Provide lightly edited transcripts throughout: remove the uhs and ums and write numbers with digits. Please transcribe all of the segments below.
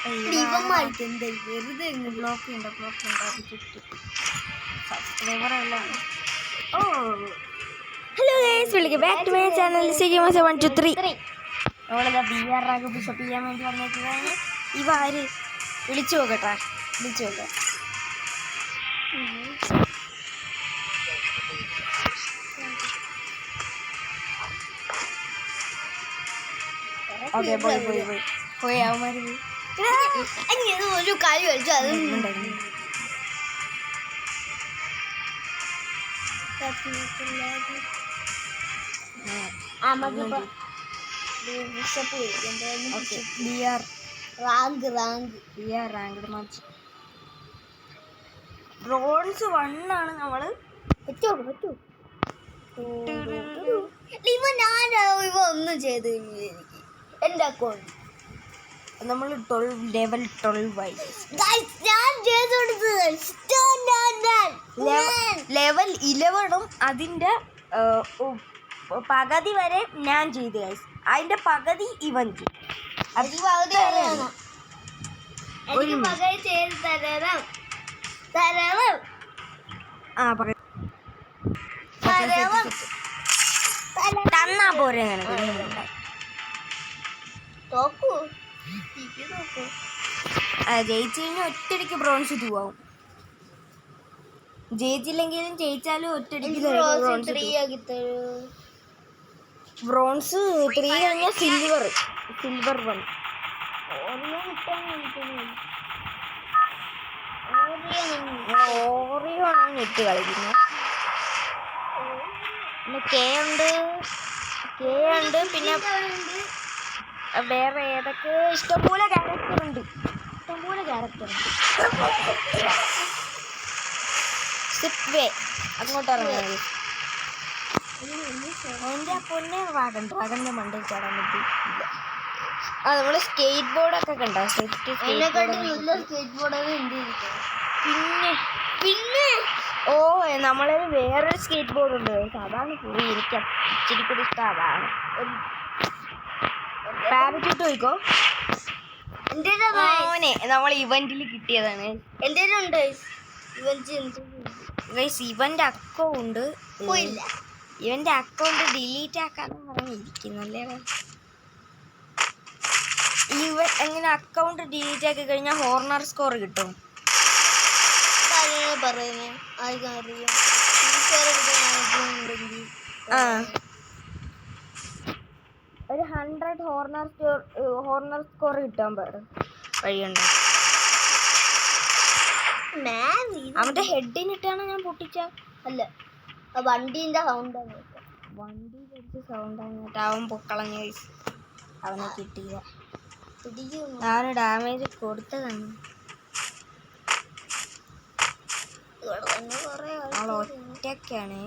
Block ഉണ്ട് അത് ചുറ്റും സബ്സ്ക്രൈബറെല്ലാം. Oh hello guys, welcome back to my channel സിജിമോസ് 1 2 3. നമ്മളിതാ BR റാങ്ക് പുഷപ്പ് ചെയ്യാൻ വേണ്ടി വന്നേക്കുകയാണ്. ഇവ ആര് വിളിച്ചു നോക്കട്ടെ, വിളിച്ചു നോക്കാം. ഓക്കെ പോയി അവന്മാർ ഒരു കാര്യം കളിച്ചു അതുണ്ടായിരുന്നു. ബ്രോൺസ് 1 ആണ് നമ്മള്. പറ്റൂ ഇവ ഒന്നും ചെയ്ത് എനിക്ക് എന്റെ അക്കൗണ്ട് നമ്മൾ ലെവൽ 12 ആയി. ലെവൽ 11 അതിന്റെ പകുതി വരെ ഞാൻ ചെയ്തു ഗൈസ്. അതിന്റെ പകുതി ഇവൻ ചെയ്തു. തന്നാ പോരെ. ജയിച്ചു കഴിഞ്ഞാൽ ഒറ്റയടിക്ക് ബ്രോൺസ് 2 ആവും. ജയിച്ചില്ലെങ്കിലും ജയിച്ചാലും ഒറ്റയടിക്ക് ബ്രോൺസ് 3 കഴിഞ്ഞാൽ സിൽവർ 1. ഓറിയോ ആണ് നെറ്റ് കളിക്കുന്നത്. പിന്നെ കെ ഉണ്ട് പിന്നെ വേറെ ഏതൊക്കെ ഇഷ്ടംപോലെ ക്യാരക്ടർ ഉണ്ട്. സിപ്വേ അങ്ങോട്ട് ഇറങ്ങുന്നത്. എൻ്റെ പൊന്നെ ഡ്രാഗണിൻ്റെ മണ്ടയിൽ ചാടാൻ പറ്റില്ല. നമ്മള് സ്കേറ്റ് ബോർഡൊക്കെ കണ്ടോ? പിന്നെ നമ്മളൊരു വേറൊരു സ്കേറ്റ് ബോർഡ് ഉണ്ട്. അതാണ് കൂടി ഇരിക്കാം. ഇച്ചിരി കൂടി ഇഷ്ടം അതാണ്. പാരച്യൂട്ട് പോയിക്കോ. നമ്മൾ ഇവന്റിൽ കിട്ടിയതാണ്. ഇവന്റെ അക്കൗണ്ട് ഡിലീറ്റ് ആക്കാന്ന് പറഞ്ഞിരിക്കുന്നല്ലേ. ഇവൻ എങ്ങനെ അക്കൗണ്ട് ഡിലീറ്റ് ആക്കി കഴിഞ്ഞാൽ ഹോർണർ സ്കോർ കിട്ടും. ഒരു 100 ഹോർണർ സ്കോർ കിട്ടാൻ വഴിയുണ്ട്. അവന്റെ ഹെഡിനിട്ടാണ് ഞാൻ പൊട്ടിച്ച. അല്ല, വണ്ടീന്റെ സൗണ്ടാണ്. വണ്ടി പൊടിച്ച സൗണ്ടാണ്. അവൻ പൊക്കളഞ്ഞ. അവനെ കിട്ടിയില്ല. ഞാൻ ഡാമേജ് കൊടുത്തതാണ്. ഒറ്റക്കാണ്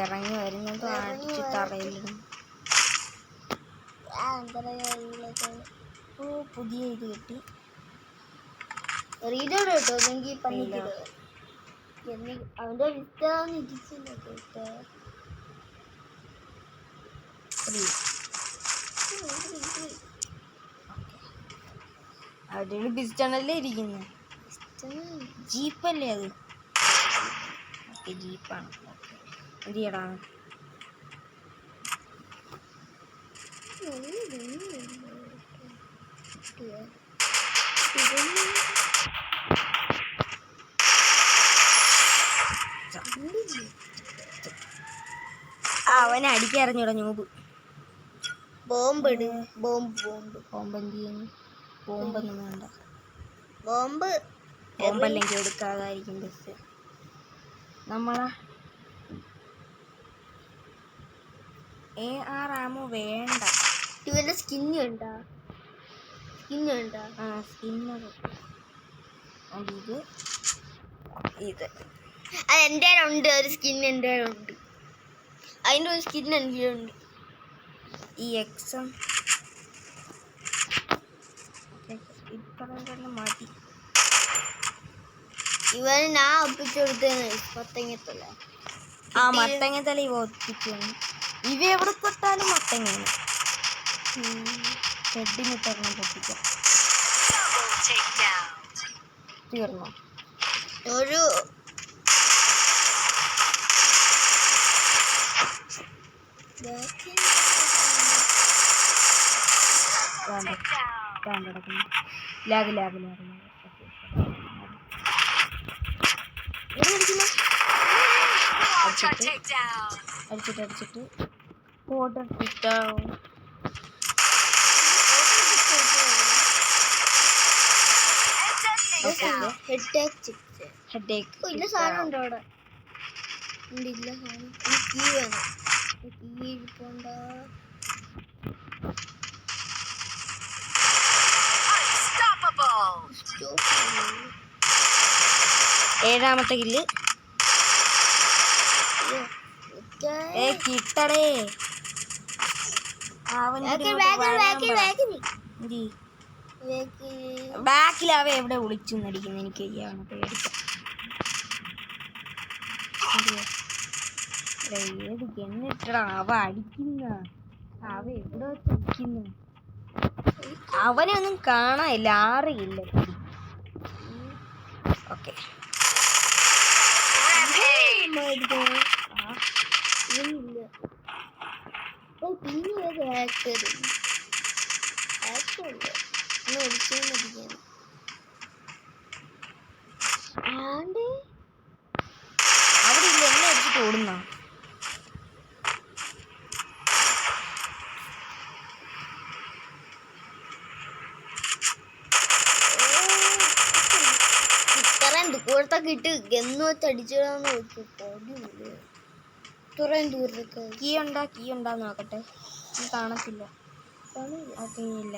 ഇറങ്ങി വരുന്നത്. അടിച്ച് തറയിലിടും. പുതിയ ഇത് കിട്ടി. റീഡോട് കേട്ടോ എങ്കിൽ പണിക്കിട അവന്റെ വിറ്റാന്ന് ഇരിച്ചില്ല കേട്ടോ. അവിടെ ബിസിച്ചാണല്ലേ ഇരിക്കുന്നത്. ജീപ്പല്ലേ അത്? ജീപ്പാണ്. എന്തിയടാ അവനെ അടിക്കറിഞ്ഞൂടാ ന്യൂബ്. ബോംബൊന്നും വേണ്ട. ബോംബല്ലെങ്കിൽ എടുക്കാതായിരിക്കും ബസ്. നമ്മളെ AR ആമോ വേണ്ട. ഇവന്റെ സ്കിന്ന് ഉണ്ടോ? ഇത് അതെൻ്റെ ഉണ്ട്. ഒരു സ്കിൻ എൻ്റെ ഉണ്ട്. അതിൻ്റെ ഒരു സ്കിൻ എനിക്കുണ്ട്. ഈ എക്സം ഇപ്പം മതി. ഇവന് ഞാൻ ഒപ്പിച്ചു കൊടുത്തേന്ന് മത്തങ്ങത്തല. മത്തങ്ങത്തല ഇവ ഒപ്പിച്ചു. ഇവ എവിടെ തൊട്ടാലും മത്തങ്ങയാണ്. ഹെഡിനിട്ടൊരെണ്ണം പൊട്ടിക്കാം. തീർന്നോ? ഒരു ലാഗ് അടിച്ചിട്ട് ഓർഡർ കിട്ടാവും. ഹെഡേക്ക് ഇല്ല സാധനം ഉണ്ടോ അവിടെ? ഇല്ല സാധനം. കീ വേണം. കീ ഇരിപ്പുണ്ടോ? ഏഴാമത്തെ കില്ല്. കിട്ടടേ. ബാക്കിലാവ എവിടെ വിളിച്ചു നടിക്കുന്നു? എനിക്ക് ഏത് എണ്ണിട്ടടാ അവ അടിക്കുന്ന. അവ എവിടെ വെച്ചിരിക്കുന്നു? അവനെ ഒന്നും കാണാനില്ല. ആറിയില്ല. ഓക്കെ അവിടെ ഇല്ല. എന്നെ അടിച്ചിട്ട് ഓടുന്ന ദൂരത്തൊക്കെ ഇട്ട് എന്ന് വെച്ച് അടിച്ചിടാന്ന് വെച്ചു. ഇത്രയും ദൂരത്തൊക്കെ കീ ഉണ്ടാന്ന് നോക്കട്ടെ. കാണത്തില്ല. ഇല്ല.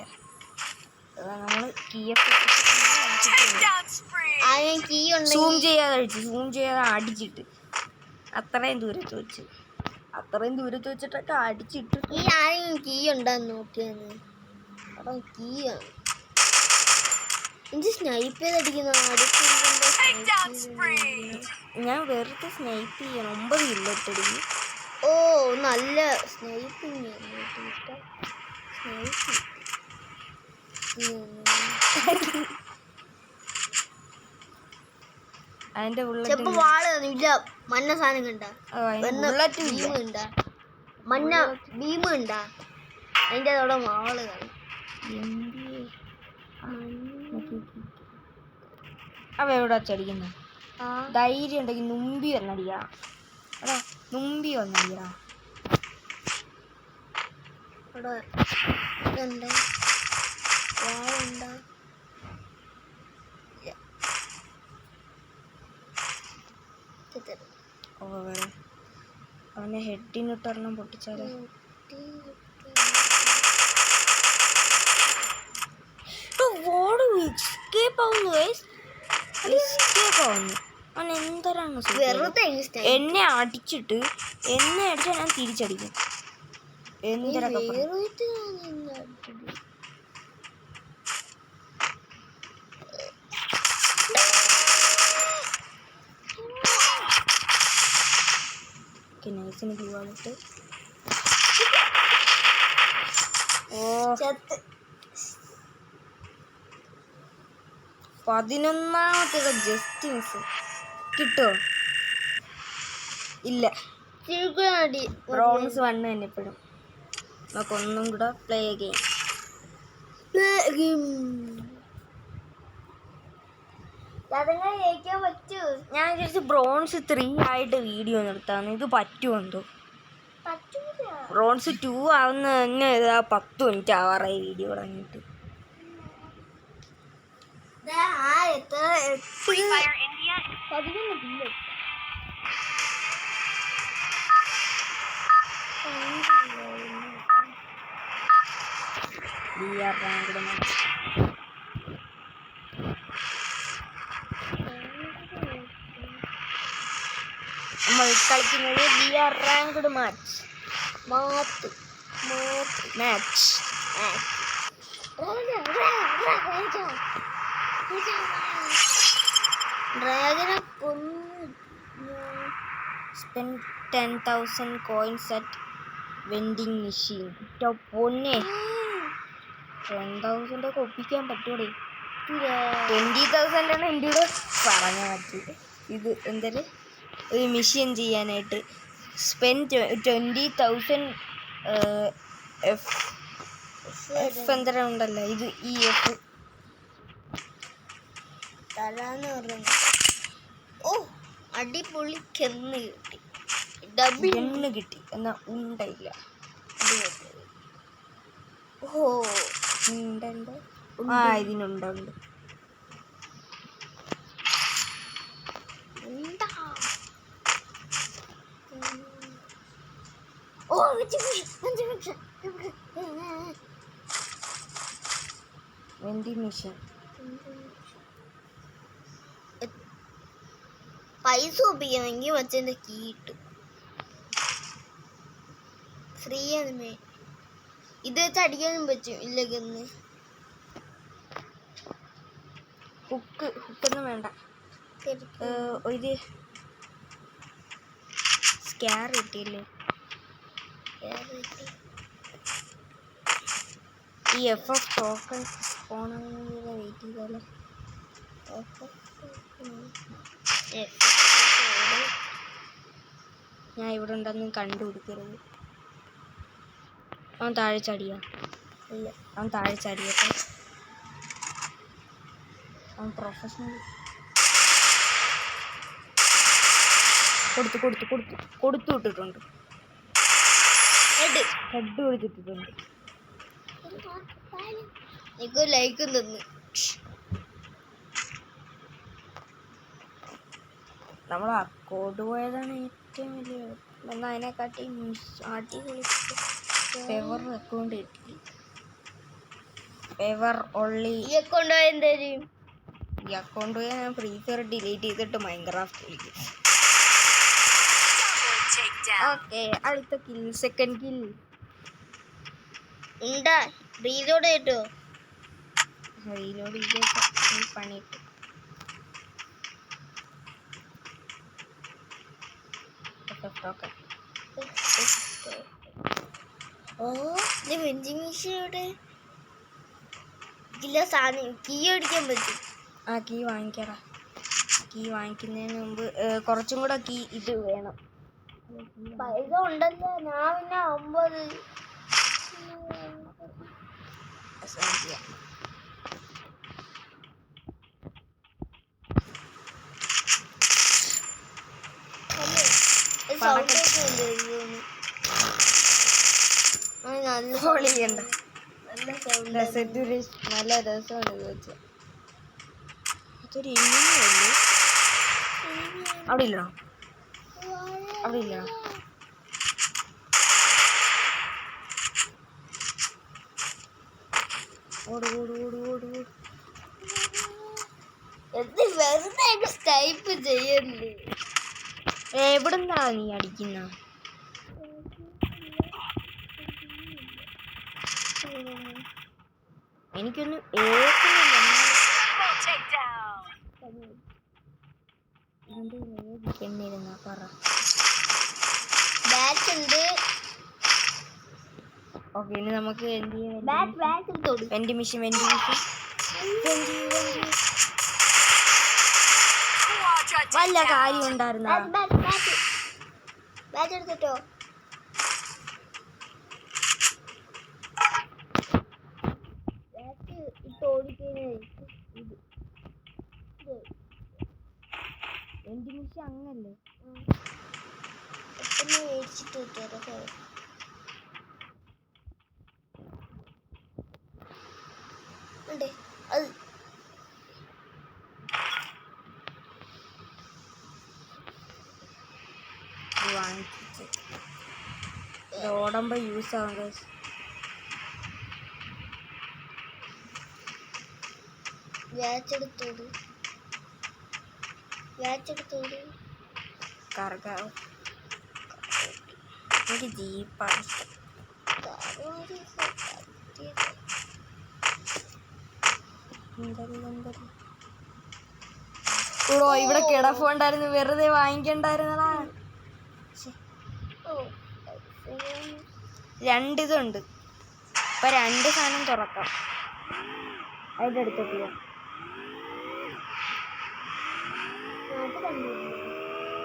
നമ്മള് സൂം ചെയ്യാതെ അടിച്ചിട്ട് അത്രയും ദൂരത്ത് വെച്ചിട്ടൊക്കെ അടിച്ചിട്ട് ഈ ആരെയും കീ ഉണ്ടാന്ന് നോക്കിയാന്ന്. അവിടെ കീയാണ്. എനിക്ക് സ്നൈപ്പ് ചെയ്തടിക്കുന്ന. ഞാൻ വെറുതെ സ്നൈപ്പ് ചെയ്യണം. 9 ഇല്ലട്ടടി. ഓ നല്ല സ്നൈപ്പിങ്. അതിന്റെ വാള് ഇല്ല. മഞ്ഞ സാധനം കണ്ട മഞ്ഞ ഭീമ കണ്ട. അതിന്റെ അതോടെ വാള് കാണും. അവ എവിടെ വച്ചടിക്കുന്ന? ധൈര്യം ഉണ്ടെങ്കിൽ നുമ്പി വന്നടിയാ. എടാ നുമ്പി വന്നടിയാ. അവനെ ഹെഡിനിട്ടൊരെണ്ണം പൊട്ടിച്ചാലോ? എന്നെ അടിച്ചിട്ട് ഞാൻ തിരിച്ചടിക്കും. എന്തിനൊക്കെ നൈസിന് പോവാനിട്ട്. ഓ 11ാമത്തെ ജസ്റ്റ് മിസ്. കിട്ടുമോ? ഇല്ല. ബ്രോൺസ് 1 തന്നെ ഇപ്പോഴും. നമുക്ക് ഒന്നും കൂടെ പ്ലേ ഗെയിം. ഞാൻ വിചാരിച്ചു ബ്രോൺസ് 3 ആയിട്ട് വീഡിയോ നിർത്താന്ന്. ഇത് പറ്റുമെന്തോ. ബ്രോൺസ് 2 ആവുന്ന തന്നെ 10 മിനിറ്റ് ആവാറായി വീഡിയോ തുടങ്ങിയിട്ട്. നമ്മൾ കളിക്കുന്നത് BR റാങ്ക്ഡ് മാച്ച്. ഡ്രാഗനെ കൊന്നു. Spend 10,000 coins at vending machine. പൊന്നെ 10,000 ഒക്കെ ഒപ്പിക്കാൻ പറ്റൂടെ? 20,000 ആണ് എൻ്റെ കൂടെ പറഞ്ഞ പറ്റി. ഇത് എന്തൊരു ഒരു മിഷൻ ചെയ്യാനായിട്ട് സ്പെൻഡ് 20,000 എഫ് എന്തെങ്കിലും ഉണ്ടല്ലോ, ഇത് ഈ എഫ് തരാന്ന് പറഞ്ഞു. ഓ അടിപൊളി കെന്ന് കിട്ടി, ഡബിൾ എണ്ണ് കിട്ടി, എന്നാ ഉണ്ടയില്ല. ഓ ഉണ്ടുണ്ട്. ആ ഇതിനുണ്ട്. എന്താ ഓ വെൻഡി മിഷൻ. പൈസ ഒപ്പിക്കണമെങ്കിൽ മച്ചൻ്റെ കീ കിട്ടും. ഫ്രീ ആണ്. ഇത് വെച്ച് അടിക്കാനും പറ്റും. ഇല്ലെന്ന് ഹുക്കൊന്നും വേണ്ട. ഒരു സ്കാർ കിട്ടിയില്ലേ? ഈ എഫ് ടോക്കൺ വെയിറ്റ് ചെയ്താലേ. ഞാൻ ഇവിടെ ഉണ്ടെന്ന് കണ്ടുപിടിക്കരുത്. അവൻ താഴെ ചാടിയാ? ഇല്ല, അവൻ താഴെ ചാടിയപ്പോ അവൻ പ്രൊഫഷണൽ. കൊടുത്തു വിട്ടിട്ടുണ്ട്. ഹെഡ് കൊടുത്തിട്ടുണ്ട്. എനിക്ക് ലൈക്കും തന്നു. നമ്മൾ അക്കോട് പോയതാണ് ഏറ്റവും വലിയ. എന്നാൽ അതിനെക്കാട്ടി അടിപൊളി ഫേവർ അക്കൗണ്ട് കിട്ടി. Favour only. ഈ അക്കൗണ്ട് എന്തായാലും ഈ അക്കൗണ്ട് പോയി ഞാൻ ഫ്രീ ഫയർ ഡിലീറ്റ് ചെയ്തിട്ട് മൈൻക്രാഫ്റ്റ് കളിക്കും. ഓക്കെ, അടുത്ത കിൽ, സെക്കൻഡ് കിൽ. ഉണ്ടാ റീലോഡ് കേട്ടോ. റീലോഡ് ചെയ്തൊക്കെ പണിയിട്ട്. ഓ ഇത് വെഞ്ചിങ് മെഷീനോടെ ഇല്ല സാധനം കീ അടിക്കാൻ പറ്റും. ആ കീ വാങ്ങിക്കറ. കീ വാങ്ങിക്കുന്നതിന് മുമ്പ് കുറച്ചും കൂടെ കീ ഇത് വേണം. പൈസ ഉണ്ടല്ലോ. ഞാൻ പിന്നെ 50 പൊളിയുണ്ട്. നല്ല രസമാണ് ചോദിച്ചത്. അതൊരു എങ്ങനെയല്ലേ? അവിടെ ഇല്ലണോ? അവിടെ ഇല്ല. വെറുതെ ടൈപ്പ് ചെയ്യല്ലേ. എവിടുന്നാ നീ അടിക്കുന്ന? എനിക്കൊന്നും പെണ്ണിരുന്ന പറ. ബാറ്റ് ഉണ്ട്. ഓക്കെ, ഇനി നമുക്ക് എന്ത് ചെയ്യാൻ? Wendy mission. വല്ല കാര്യം ഉണ്ടായിരുന്ന ബാറ്റ് എടുത്തിട്ടോ. ബാറ്റ് ഇട്ട് ഓടിക്കഴിഞ്ഞാൽ വെൻഡി മിഷൻ അങ്ങല്ലേ? പെട്ടെന്ന് മേടിച്ചിട്ട് കിട്ടുമോ? ഉണ്ട് അത്. വാങ്ങിച്ച് ഓടുമ്പോ യൂസ് ആവും. വ്യാച്ചെടുത്തോട് കറക്കാവും. എനിക്ക് ജീപ്പാണ് ഇഷ്ടം. ഇവിടെ കിടപ്പുണ്ടായിരുന്നു, വെറുതെ വാങ്ങിക്കണ്ടായിരുന്നടാ. രണ്ടിതുണ്ട്. ഇപ്പൊ 2 സാധനം തുറക്കാം. അതിൻ്റെ അടുത്തോട്ട് പോവാം.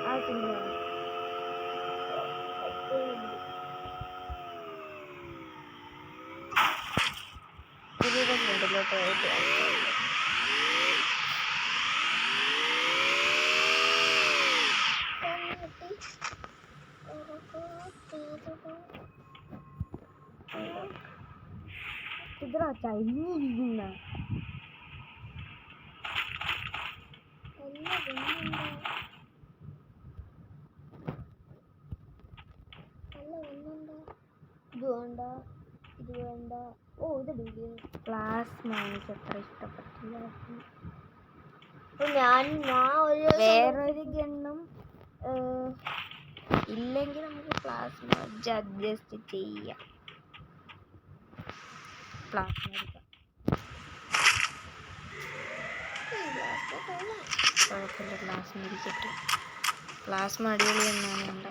ആ സിമ്പിളാണ്. ഫ്രണ്ടിലോട്ട് പോയിട്ട് ഇതിലാ ചരിഞ്ഞിരിക്കുന്ന ഇത് വേണ്ട, ഇത് വേണ്ട. ഓ ഇത് പ്ലാസ്മ എനിക്ക് അത്ര ഇഷ്ടപ്പെട്ടില്ല. ഞാൻ ഒരു വേറൊരു ഗണ്ണും ഇല്ലെങ്കിൽ നമുക്ക് പ്ലാസ്മ അഡ്ജസ്റ്റ് ചെയ്യാം. പ്ലാസ്മ എടുക്കാം, കുഴപ്പമില്ല. പ്ലാസ്മ ഇരിക്കട്ടെ. പ്ലാസ്മ അടിപൊളി എന്നാണ് ഉണ്ട്.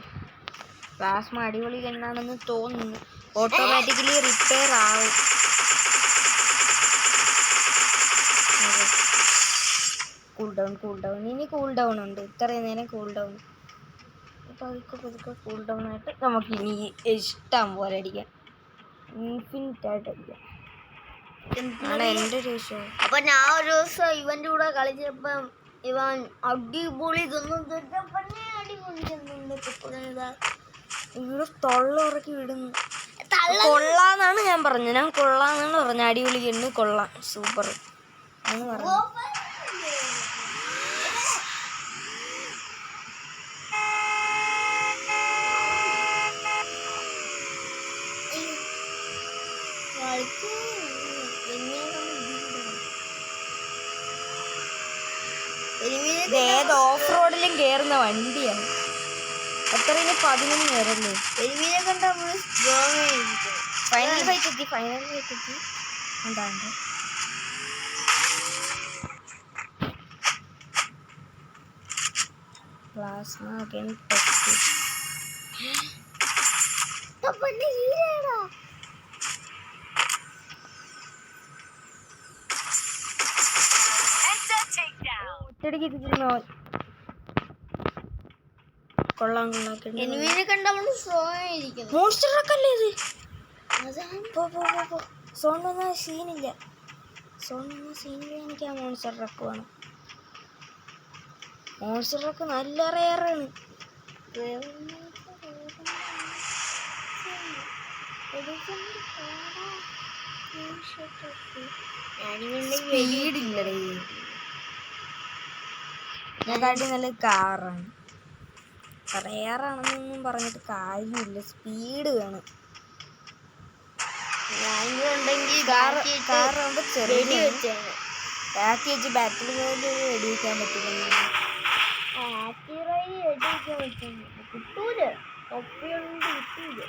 പ്ലാസ്മ അടിപൊളി എന്നാണെന്ന് തോന്നുന്നു. ഓട്ടോമാറ്റിക്കലി റിപ്പയർ ആവും. കൂൾ ഡൗൺ ഇനി കൂൾ ഡൗൺ ഉണ്ട്. ഇത്രയും നേരം കൂൾ ഡൗൺ. പതുക്കെ കൂൾ ഡൗൺ ആയിട്ട് നമുക്ക് ഇനി ഇഷ്ടം പോലെ അടിക്കാം. ഇൻഫിനിറ്റ് ആയിട്ട് അടിക്കാം. ആണ് എൻ്റെ ഒരു വിഷയം. അപ്പൊ ഞാൻ ഒരു ദിവസം ഇവന്റെ കൂടെ കളിച്ചപ്പം ഇവൻ അടിപൊളി ഇവിടെ തൊള്ള ഉറക്കി വിടുന്നു. കൊള്ളാന്നാണ് ഞാൻ പറഞ്ഞത്. ഞാൻ കൊള്ളാന്നാണ് പറഞ്ഞത്. അടിപൊളി എണ്ണ കൊള്ളാം, സൂപ്പർ എന്ന് പറഞ്ഞു. ഏത് ഓഫ് റോഡിലും കയറുന്ന വണ്ടിയാണ്. എത്രയും 11 പേരല്ലേ. എരുമീനെ കണ്ട നമ്മള് സ്ട്രോങ് ആയിരിക്കും. ഫൈനൽ ഫൈറ്റ് എത്തി. എന്താണ്ട് പ്ലാസ്മ ഒറ്റടിക്ക് തിരിഞ്ഞോ. കൊള്ളാം. എരുമീനെ കണ്ട നമ്മള് സ്ട്രോങ് ആയിരിക്കും. മോൺസ്റ്റർ ട്രക്കല്ലേ ഇത്? സോൺ വന്ന സീനില്ല. എനിക്ക് ആ മോൺസ്റ്റർ ട്രക്ക് വേണം. മോൺസ്റ്റർ ട്രക്ക് നല്ല റെയറാണ്. സ്പീഡില്ലടേ. ഇതിനെക്കാട്ടി നല്ല കാറാണ്. റെയറാണെന്നൊന്നും പറഞ്ഞിട്ട് കാര്യമില്ല. സ്പീഡ് വേണം. കാറാകുമ്പോൾ ചെറിയ ബാക്കി വെച്ച് ബാറ്റിൽ പോയിട്ട് വെടിവെക്കാൻ പറ്റില്ല. കിട്ടൂല. തൊപ്പിയൊന്നും കിട്ടൂല.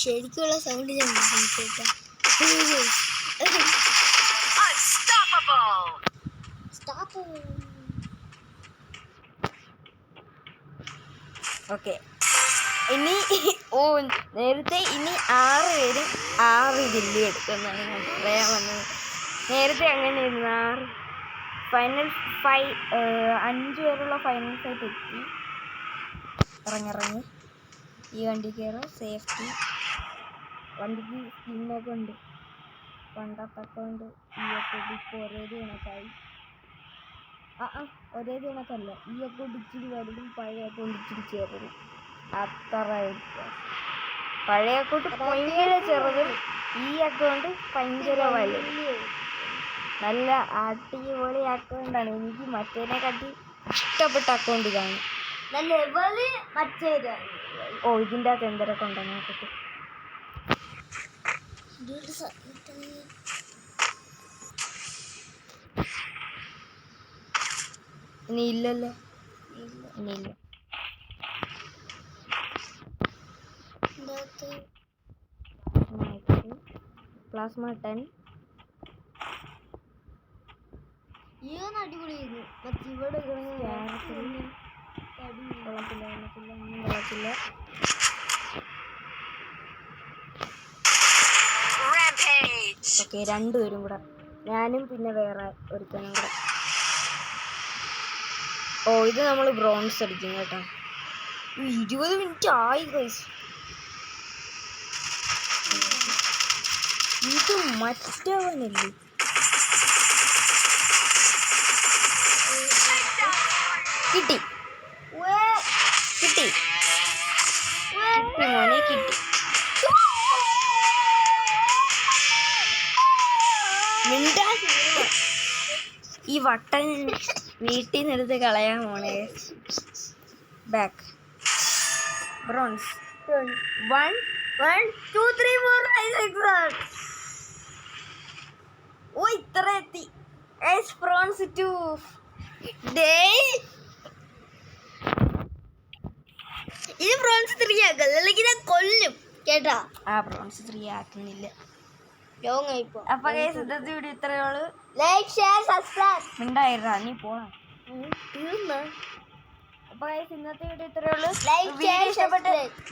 ശരിക്കുള്ള സൗണ്ട് ഞാൻ കേട്ടാ. ഓക്കെ, ഇനി നേരത്തെ ഇനി 6 പേരും 6 വില്ല് എടുക്കുമെന്നാണ് ഞാൻ പറയാൻ വന്നത്. നേരത്തെ അങ്ങനെ ഇരുന്നു 6 ഫൈനൽ 5 പേരുള്ള ഫൈനൽ ഫൈറ്റ് എത്തി. ഇറങ്ങി ഈ വണ്ടി കയറും. സേഫ്റ്റി വണ്ടിക്ക് സ്കിന്നൊക്കെ ഉണ്ട്. പണ്ടത്തൊക്കെ ഉണ്ട്. ഈ അക്കൗണ്ട് ഇപ്പോൾ ഒരേത് കണക്കായി. ഒരേത് കണക്കല്ല. ഈ അക്കൗണ്ട് ഇച്ചിരി വലുതും പഴയ അക്കൗണ്ട് ഇച്ചിരി ചെറുതും. അത്ര പഴയ അക്കൗണ്ട് ഭയങ്കര ചെറുതും ഈ അക്കൗണ്ട് ഭയങ്കര വലുതും. നല്ല അടിപൊളി അക്കൗണ്ടാണ്. എനിക്ക് മറ്റേനെക്കാട്ടി ഇഷ്ടപ്പെട്ട അക്കൗണ്ട് ഇതാണ്. ഇതിൻ്റെ അകത്ത് എന്തൊക്കെ ഉണ്ടെന്ന് നോക്കട്ടെ. ഇനി ഇല്ലല്ലോ. ഇനിയില്ല. പ്ലാസ്മ 10 ഈ ഒന്ന് അടിപൊളിയായിരുന്നു. മറ്റേ ഇവിടെ കൊള്ളത്തില്ല. ഓക്കെ, രണ്ടുപേരും കൂടെ, ഞാനും പിന്നെ വേറെ ഒരുത്തനും കൂടെ. ഓ, ഇത് നമ്മൾ ബ്രോൺസ് അടിക്കും കേട്ടോ. 20 മിനിറ്റ് ആയി ഗൈസ്. ഇത് മറ്റവനല്ലേ? കിട്ടി മോനെ, കിട്ടി. ഈ വട്ടൻ വീട്ടിൽ നിന്ന് എടുത്ത് കളയാൻ മോനെ. Back bronze 1 2 3 4 5 6 7. ഓ, ഇത്ര എത്തി. ബ്രോൺസ് 2. ഇത് ബ്രോൺസ് 3 ആക്കല്ല, അല്ലെങ്കിൽ ഞാൻ കൊല്ലും കേട്ടാ. ബ്രോൺസ് 3 ആക്കുന്നില്ല. ലോങ് ആയിപ്പോ. അപ്പൊ ഗൈസ്, ഇന്നത്തെ വീഡിയോ ഇത്രയേ ഉള്ളൂ. Like, share, subscribe. മിണ്ടായിരുന്നാ നീ പോണം. തീർന്ന. അപ്പൊ ഗൈസ്, ഇന്നത്തെ വീഡിയോ ഇത്രയേ ഉള്ളൂ.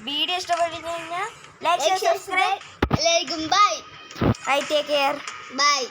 വീഡിയോ ഇഷ്ടപ്പെട്ടു കഴിഞ്ഞാൽ ലൈക്ക്, ഷെയർ, സബ്സ്ക്രൈബ്. എല്ലാവർക്കും ബൈ. Take care. ബൈ.